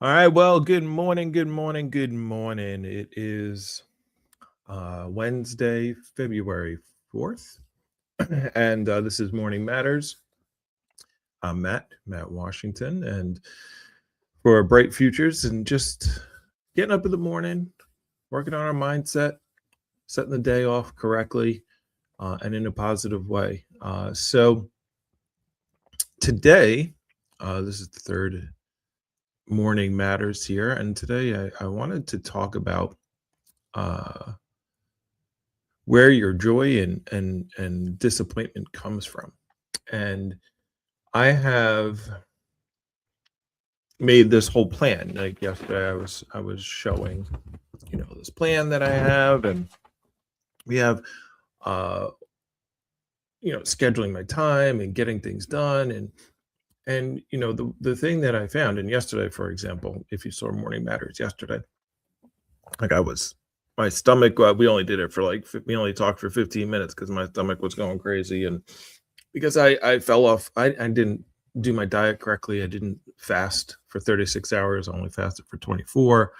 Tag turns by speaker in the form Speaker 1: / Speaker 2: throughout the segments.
Speaker 1: All right. Well, good morning. Good morning. Good morning. It is Wednesday, February 4th. And this is Morning Matters. I'm Matt Washington. And for bright futures and just getting up in the morning, working on our mindset, setting the day off correctly and in a positive way. So today, this is the third Morning Matters here. And today I wanted to talk about uh, where your joy and disappointment comes from. And I have made this whole plan. Like yesterday, I was showing, this plan that I have, and we have, uh, scheduling my time and getting things done, and the thing that I found, and yesterday, for example, if you saw Morning Matters yesterday, like my stomach. We only did it for we only talked for 15 minutes because my stomach was going crazy, and because I fell off. I didn't do my diet correctly. I didn't fast for 36 hours. I only fasted for 24.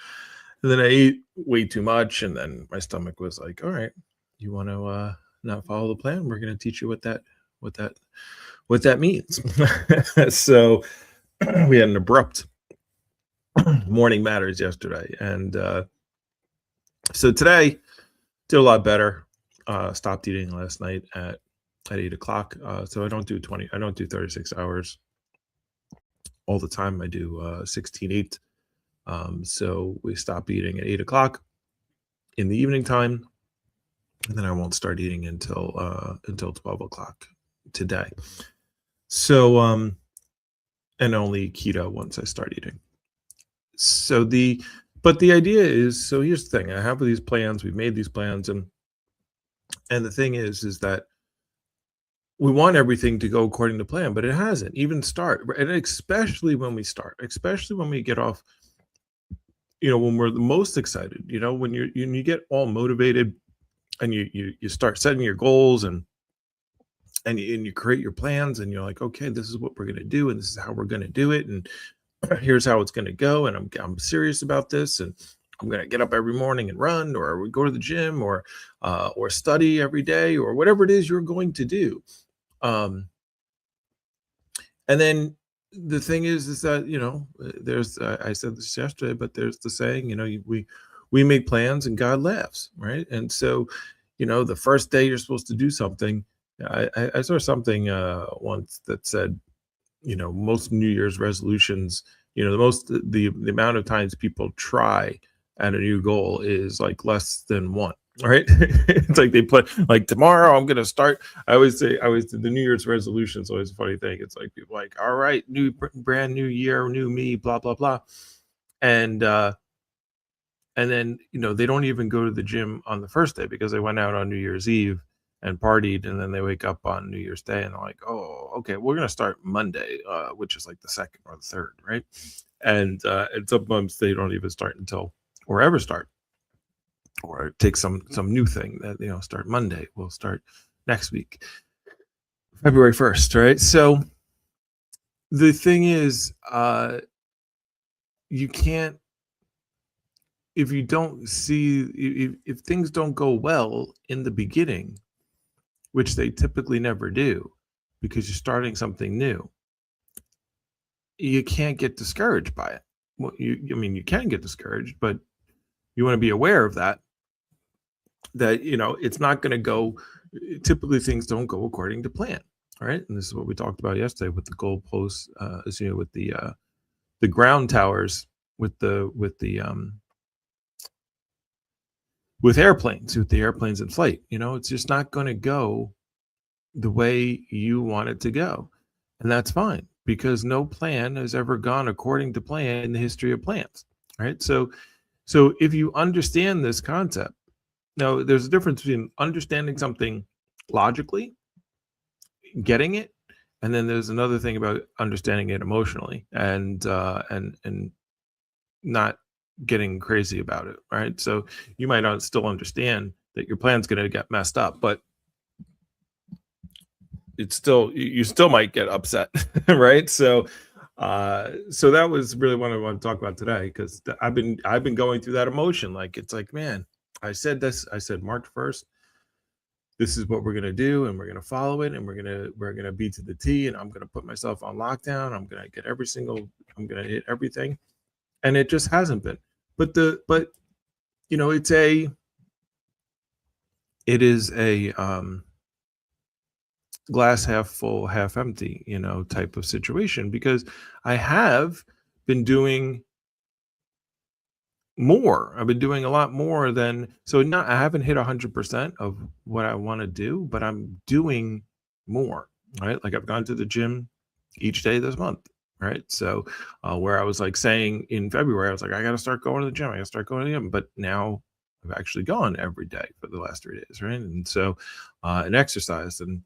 Speaker 1: And then I ate way too much. And then my stomach was like, all right, you want to not follow the plan? We're going to teach you what that, what that means. So we had an abrupt Morning Matters yesterday. And so today, did a lot better. Stopped eating last night at 8 o'clock. So I don't do 36 hours all the time. I do 16-8. So we stop eating at 8 o'clock in the evening time, and then I won't start eating until 12 o'clock today. So and only keto once I start eating. So but the idea is, so here's the thing. I have these plans, we've made these plans, and the thing is that we want everything to go according to plan, but it hasn't even start. And especially when we start, especially when we get off, when we're the most excited, when you get all motivated and you start setting your goals and you create your plans, and you're like, okay, this is what we're going to do, and this is how we're going to do it, and here's how it's going to go, and I'm serious about this, and I'm going to get up every morning and run, or we go to the gym, or study every day, or whatever it is you're going to do. And then the thing is that, there's, I said this yesterday, but there's the saying, we make plans and God laughs, right? And so, the first day you're supposed to do something. I saw something once that said, most New Year's resolutions, the amount of times people try at a new goal is like less than one. Right. It's like they put like, tomorrow I'm gonna start. I always the New Year's resolution is always a funny thing. It's like people like, all right, brand new year, new me, blah blah blah. And then they don't even go to the gym on the first day because they went out on New Year's Eve and partied, and then they wake up on New Year's Day and they're like, oh, okay, we're gonna start Monday, which is like the second or the third, right? And sometimes they don't even start until, or ever start, or take some new thing that start Monday. We'll start next week, February 1st, right? So the thing is, you can't, if you don't see, if things don't go well in the beginning, which they typically never do, because you're starting something new, you can't get discouraged by it. Well, you can get discouraged, but you want to be aware of that it's not going to go. Typically things don't go according to plan, right? And this is what we talked about yesterday with the goalposts, with the ground towers, with airplanes, with the airplanes in flight. It's just not going to go the way you want it to go, and that's fine, because no plan has ever gone according to plan in the history of plans, right? So if you understand this concept, now there's a difference between understanding something logically, getting it, and then there's another thing about understanding it emotionally and not getting crazy about it, right? So you might not still understand that your plan's going to get messed up, but it's still, you still might get upset, right? So So that was really what I want to talk about today, because I've been going through that emotion. Like, it's like, man, I said this. I said March 1st, this is what we're gonna do, and we're gonna follow it, and we're gonna be to the T, and I'm gonna put myself on lockdown. I'm gonna hit everything, and it just hasn't been. But it's it is a glass half full, half empty, type of situation, because I have been doing more. I've been doing a lot more than, so not I haven't hit 100% of what I want to do, but I'm doing more, right? Like, I've gone to the gym each day this month, right? So where I was like saying in February, I was like, I got to start going to the gym. I got to start going to the gym. But now I've actually gone every day for the last 3 days, right? And so and exercise, and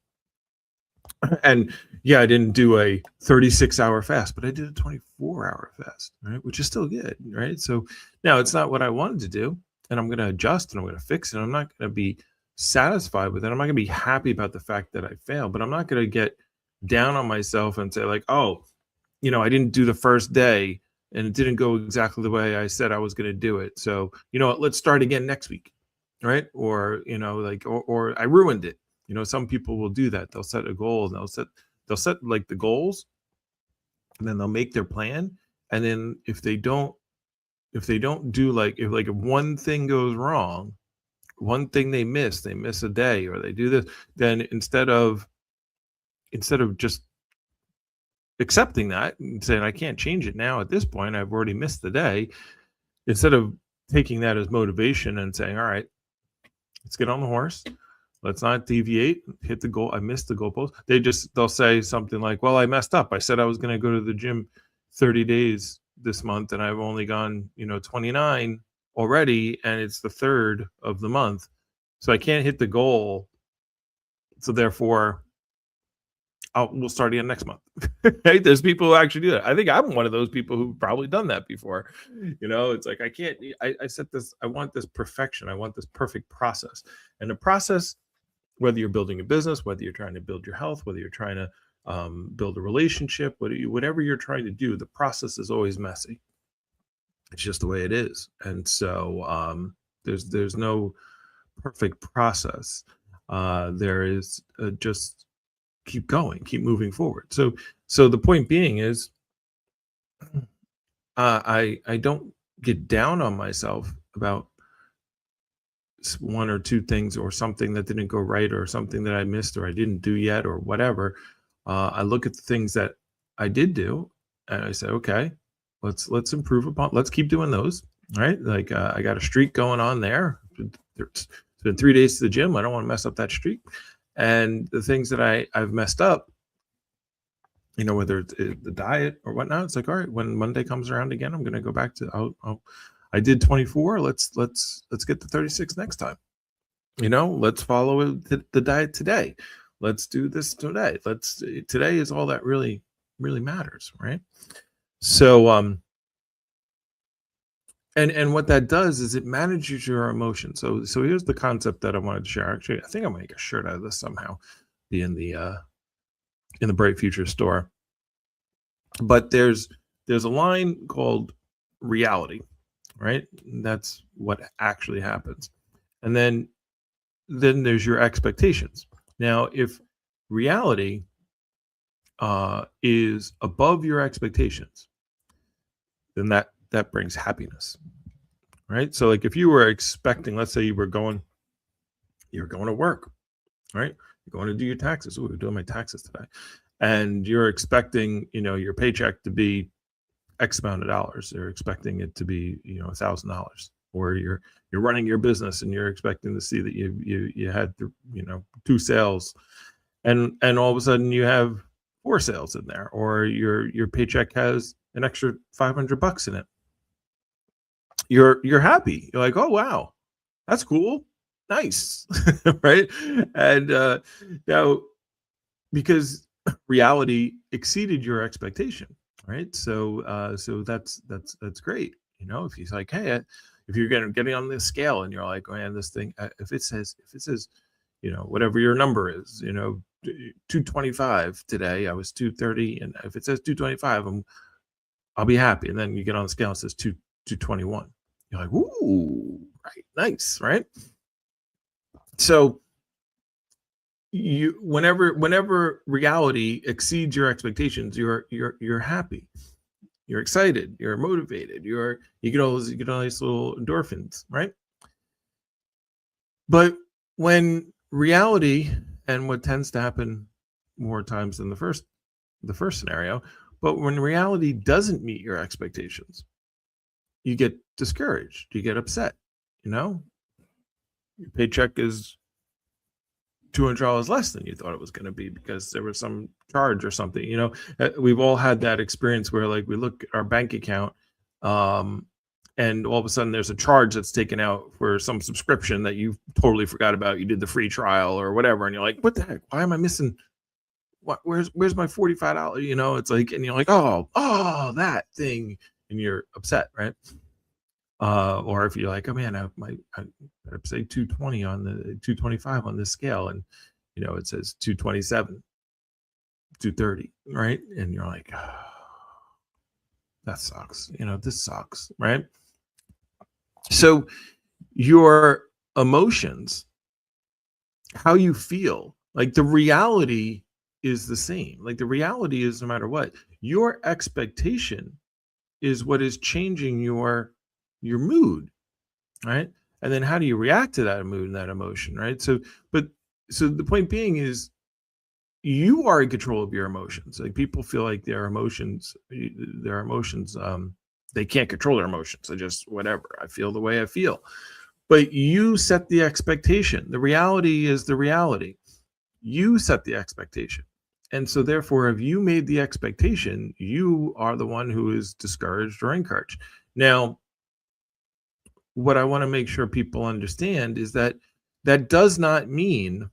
Speaker 1: yeah, I didn't do a 36-hour fast, but I did a 24-hour fast, right? Which is still good, right? So now it's not what I wanted to do, and I'm going to adjust and I'm going to fix it. I'm not going to be satisfied with it. I'm not going to be happy about the fact that I failed, but I'm not going to get down on myself and say, like, oh, I didn't do the first day and it didn't go exactly the way I said I was going to do it. So, what, let's start again next week, right? Or, like, or I ruined it. Some people will do that. They'll set a goal and they'll set like the goals, and then they'll make their plan. And then if they don't do, like, if one thing goes wrong, one thing they miss a day, or they do this, then instead of just accepting that and saying, I can't change it now at this point, I've already missed the day, instead of taking that as motivation and saying, all right, let's get on the horse. Let's not deviate, hit the goal. I missed the goalpost. They'll say something like, well, I messed up. I said I was going to go to the gym 30 days this month, and I've only gone, 29 already, and it's the 3rd of the month. So I can't hit the goal. So therefore, we'll start again next month. Right? There's people who actually do that. I think I'm one of those people who've probably done that before. It's like, I can't, I set this, I want this perfection. I want this perfect process. And the process, whether you're building a business, whether you're trying to build your health, whether you're trying to build a relationship, whatever you're trying to do, the process is always messy. It's just the way it is. And so there's no perfect process. There is just keep going, keep moving forward. So the point being is, I don't get down on myself about one or two things, or something that didn't go right, or something that I missed, or I didn't do yet, or whatever. I look at the things that I did do, and I say, okay, let's improve upon. Let's keep doing those. Right? Like, I got a streak going on there. It's been 3 days to the gym. I don't want to mess up that streak. And the things that I've messed up, whether it's the diet or whatnot, it's like, all right, when Monday comes around again, I'm going to go back to, I did 24. Let's get to 36 next time. Let's follow the diet today. Let's do this today. Today is all that really, really matters, right? So, and what that does is it manages your emotions. So here's the concept that I wanted to share. Actually, I think I'm gonna make a shirt out of this somehow, be in the Bright Future store. But there's a line called reality, right? That's what actually happens. And then there's your expectations. Now, if reality is above your expectations, then that brings happiness, right? So, like, if you were expecting, let's say you're going to work, right? You're going to do your taxes. Oh, we're doing my taxes today. And you're expecting, your paycheck to be X amount of dollars. You're expecting it to be, $1,000. Or you're running your business and you're expecting to see that you had, 2 sales, and all of a sudden you have 4 sales in there, or your paycheck has an extra $500 in it. You're happy. You're like, oh wow, that's cool, nice, right? And now, because reality exceeded your expectation, right? So that's great. If he's like, hey, if you're getting on this scale and you're like, man, this thing, if it says, whatever your number is, 225 today. I was 230, and if it says 225, I'll be happy. And then you get on the scale and it says 221. You're like, ooh, right, nice, right? So whenever reality exceeds your expectations, you're happy, you're excited, you're motivated, you get all these little endorphins, right? But when reality, and what tends to happen more times than the first scenario, but when reality doesn't meet your expectations, you get discouraged, you get upset. Your paycheck is $200 less than you thought it was going to be because there was some charge or something. We've all had that experience where, like, we look at our bank account, and all of a sudden there's a charge that's taken out for some subscription that you totally forgot about. You did the free trial or whatever, and you're like, what the heck? Why am I missing? Where's my $45? It's like, and you're like, oh, that thing, and you're upset, right? Or if you're like, oh man, I say 220 on the 225 on this scale, and it says 227, 230, right? And you're like, oh, that sucks. This sucks, right? So your emotions, how you feel, like the reality is the same. Like the reality is, no matter what, your expectation is what is changing your mood, right? And then how do you react to that mood and that emotion, right? So the point being is, you are in control of your emotions. Like, people feel like their emotions, they can't control their emotions. They just, whatever, I feel the way I feel. But you set the expectation. The reality is the reality. You set the expectation. And so therefore, if you made the expectation, you are the one who is discouraged or encouraged. Now, what I want to make sure people understand is that does not mean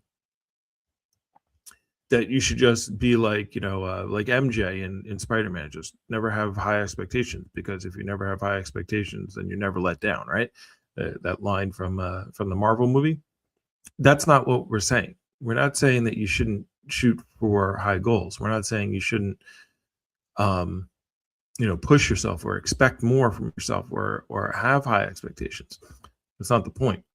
Speaker 1: that you should just be like, like MJ in Spider-Man, just never have high expectations, because if you never have high expectations, then you're never let down, right? That line from the Marvel movie. That's not what we're saying. We're not saying that you shouldn't shoot for high goals. We're not saying you shouldn't, push yourself or expect more from yourself or have high expectations. That's not the point.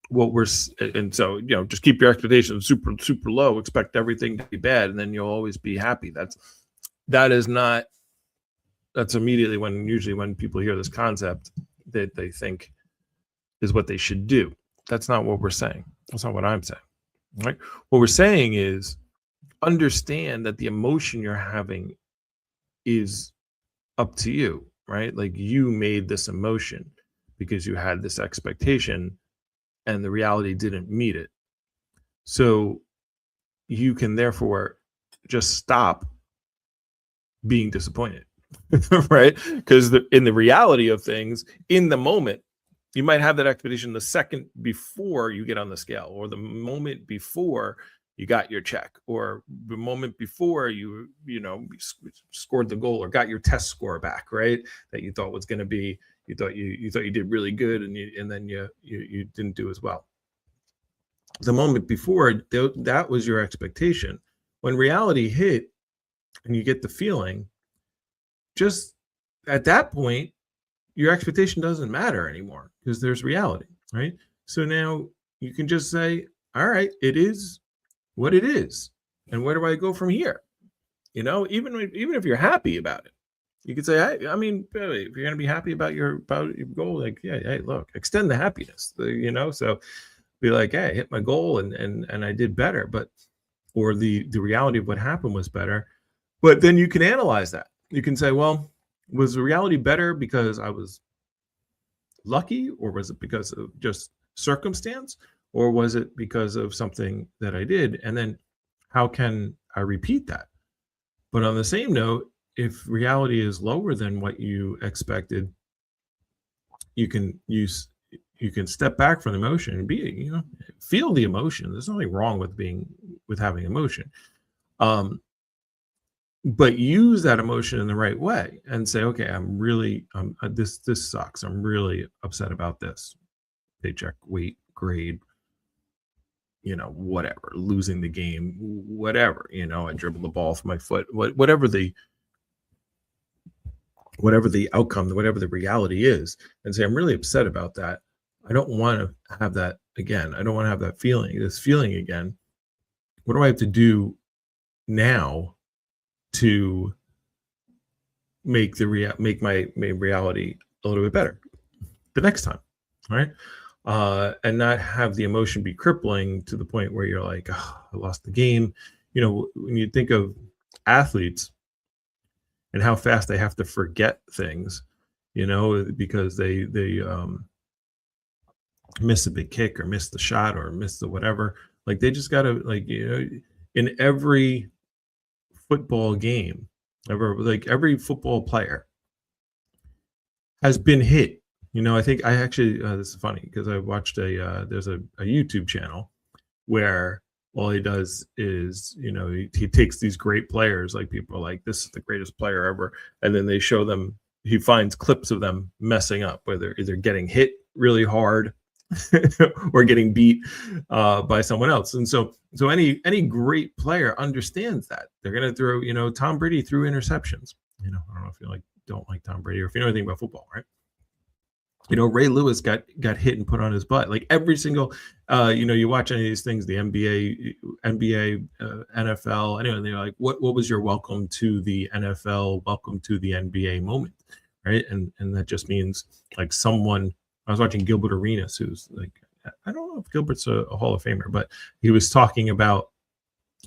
Speaker 1: And so, just keep your expectations super, super low, expect everything to be bad, and then you'll always be happy. That's immediately usually when people hear this concept, that they think is what they should do. That's not what we're saying. That's not what I'm saying. Right? What we're saying is, understand that the emotion you're having is up to you, right? Like, you made this emotion because you had this expectation and the reality didn't meet it. So you can therefore just stop being disappointed, right? Because in the reality of things, in the moment, you might have that expectation the second before you get on the scale, or the moment before you got your check, or the moment before you scored the goal or got your test score back, right? That you thought was going to be, you thought you did really good, and then you didn't do as well. The moment before, that was your expectation. When reality hit and you get the feeling, just at that point, your expectation doesn't matter anymore, because there's reality, right? So now you can just say, all right, it is what it is, and where do I go from here? Even if you're happy about it, you could say, if you're going to be happy about your goal, like, yeah, hey, look, extend the happiness, so be like, hey, I hit my goal and I did better, or the reality of what happened was better. But then you can analyze that. You can say, well, was the reality better because I was lucky, or was it because of just circumstance, or was it because of something that I did? And then how can I repeat that? But on the same note, if reality is lower than what you expected, you can step back from the emotion and feel the emotion. There's nothing wrong with having emotion. But use that emotion in the right way and say, okay, I'm really, this sucks. I'm really upset about this. Paycheck, weight, grade, whatever, losing the game, whatever, I dribble the ball with my foot, whatever the outcome, whatever the reality is, and say, I'm really upset about that. I don't want to have that again. I don't want to have this feeling again. What do I have to do now to make my reality a little bit better the next time, right? And not have the emotion be crippling to the point where you're like, oh, I lost the game. When you think of athletes and how fast they have to forget things, because they miss a big kick or miss the shot or miss the whatever. Like they just gotta, in every football game, every football player has been hit. I think I actually, this is funny because I watched there's a YouTube channel where all he does is, he takes these great players, like people are like, this is the greatest player ever. And then they show them, he finds clips of them messing up, where they're either getting hit really hard or getting beat by someone else. And so any great player understands that they're going to throw, Tom Brady threw interceptions. I don't know if you don't like Tom Brady or if you know anything about football, right? Ray Lewis got hit and put on his butt. Like every single, you watch any of these things, the NBA, NFL, anyway, they're like, what was your welcome to the NFL, welcome to the NBA moment, right? And that just means like someone. I was watching Gilbert Arenas, who's like, I don't know if Gilbert's a Hall of Famer, but he was talking about,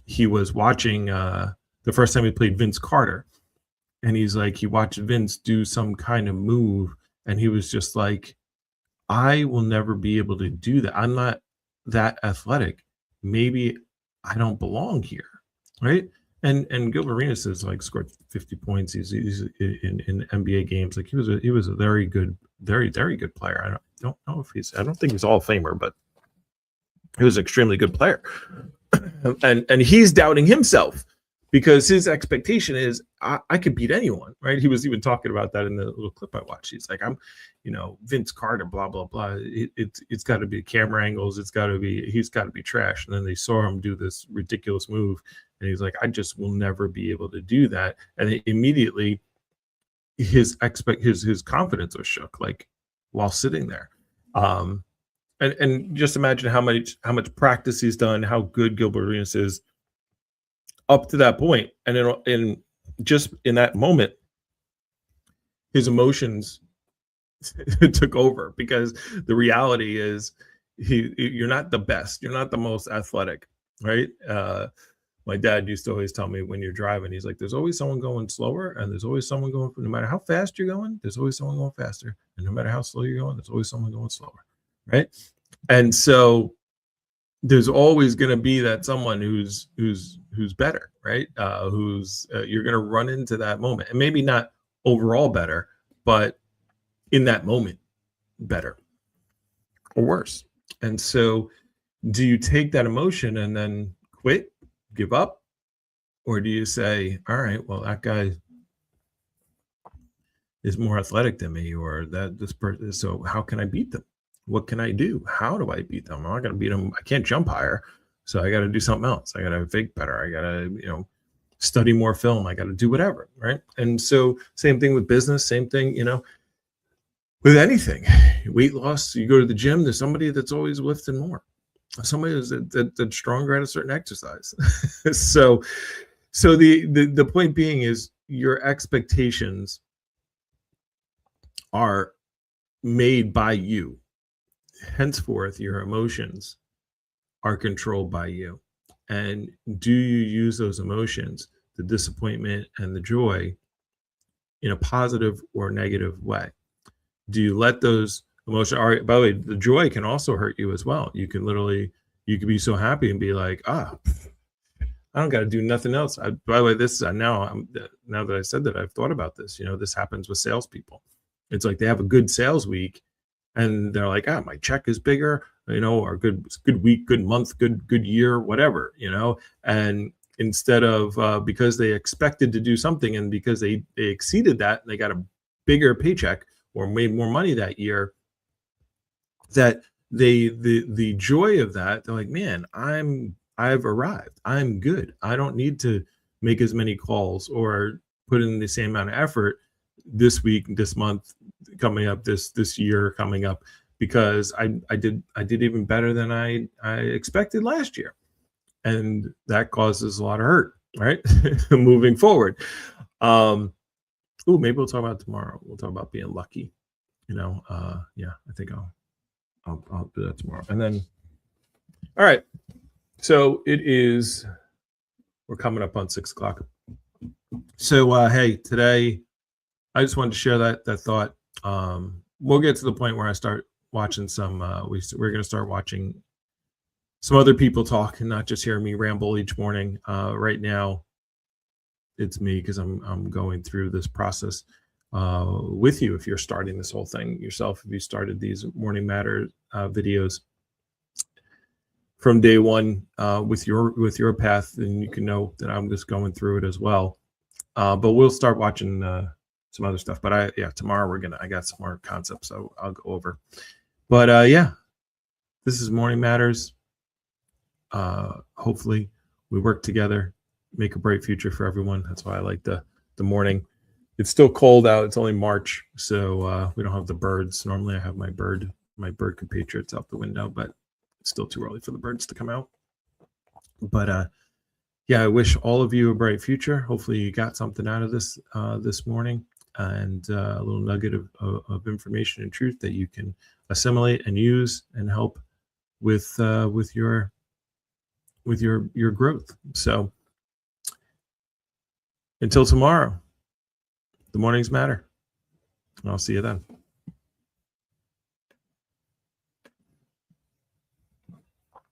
Speaker 1: he was watching the first time he played Vince Carter, and he's like, he watched Vince do some kind of move. And he was just like, I will never be able to do that. I'm not that athletic. Maybe I don't belong here, right? And Gilbert Arenas has scored 50 points. He's in NBA games. Like he was a very good, very very good player. I don't know if I don't think he's Hall of Famer, but he was an extremely good player. and he's doubting himself, because his expectation is I could beat anyone, right? He was even talking about that in the little clip I watched. He's like, I'm, Vince Carter, blah, blah, blah. It's got to be camera angles. He's got to be trash. And then they saw him do this ridiculous move. And he's like, I just will never be able to do that. And immediately his confidence was shook, while sitting there. And just imagine how much practice he's done, how good Gilbert Arenas is up to that point, and in that moment, his emotions took over, because the reality is you're not the best, you're not the most athletic, right? My dad used to always tell me, when you're driving, he's like, there's always someone going slower, and there's always someone going, no matter how fast you're going, there's always someone going faster, and no matter how slow you're going, there's always someone going slower, right? And so there's always going to be that someone who's better, right? You're going to run into that moment, and maybe not overall better, but in that moment better or worse. And so do you take that emotion and then quit, give up, or do you say, all right, well, that guy is more athletic than me, or that this person, so how can I beat them? What can I do? How do I beat them? I'm not going to beat them. I can't jump higher. So I got to do something else. I got to fake better. I got to, study more film. I got to do whatever. Right. And so same thing with business, same thing, with anything. Weight loss, you go to the gym, there's somebody that's always lifting more. Somebody that's stronger at a certain exercise. So the point being is, your expectations are made by you. Henceforth, your emotions are controlled by you. And do you use those emotions, the disappointment and the joy, in a positive or negative way? Do you let those emotions, by the way, the joy can also hurt you as well. You can be so happy and be like, I don't got to do nothing else. By the way, now that I said that, I've thought about this. This happens with salespeople. It's like they have a good sales week, and they're like, my check is bigger, or good week, good month, good year, whatever, and instead of, because they expected to do something, and because they exceeded that, they got a bigger paycheck or made more money that year, that the joy of that, they're like, man, I've arrived. I'm good. I don't need to make as many calls or put in the same amount of effort this week, this month, coming up, this year coming up, because I did even better than I expected last year, and that causes a lot of hurt, right? Moving forward. Um, ooh, maybe we'll talk about tomorrow. We'll talk about being lucky. Yeah, I think I'll do that tomorrow. And then, all right. So we're coming up on 6 o'clock. So, hey, today I just wanted to share that thought. We'll get to the point where I start watching some, we're going to start watching some other people talk and not just hear me ramble each morning. Right now, it's me because I'm going through this process with you. If you're starting this whole thing yourself, if you started these Morning Matter videos from day one with your path, then you can know that I'm just going through it as well. But we'll start watching some other stuff. But tomorrow I got some more concepts, so I'll go over. But yeah, this is Morning Matters. Hopefully we work together, make a bright future for everyone. That's why I like the morning. It's still cold out. It's only March, so we don't have the birds. Normally I have my bird compatriots out the window, but it's still too early for the birds to come out. But yeah, I wish all of you a bright future. Hopefully you got something out of this this morning, and a little nugget of information and truth that you can assimilate and use and help with your growth. So until tomorrow, the mornings matter. And I'll see you then.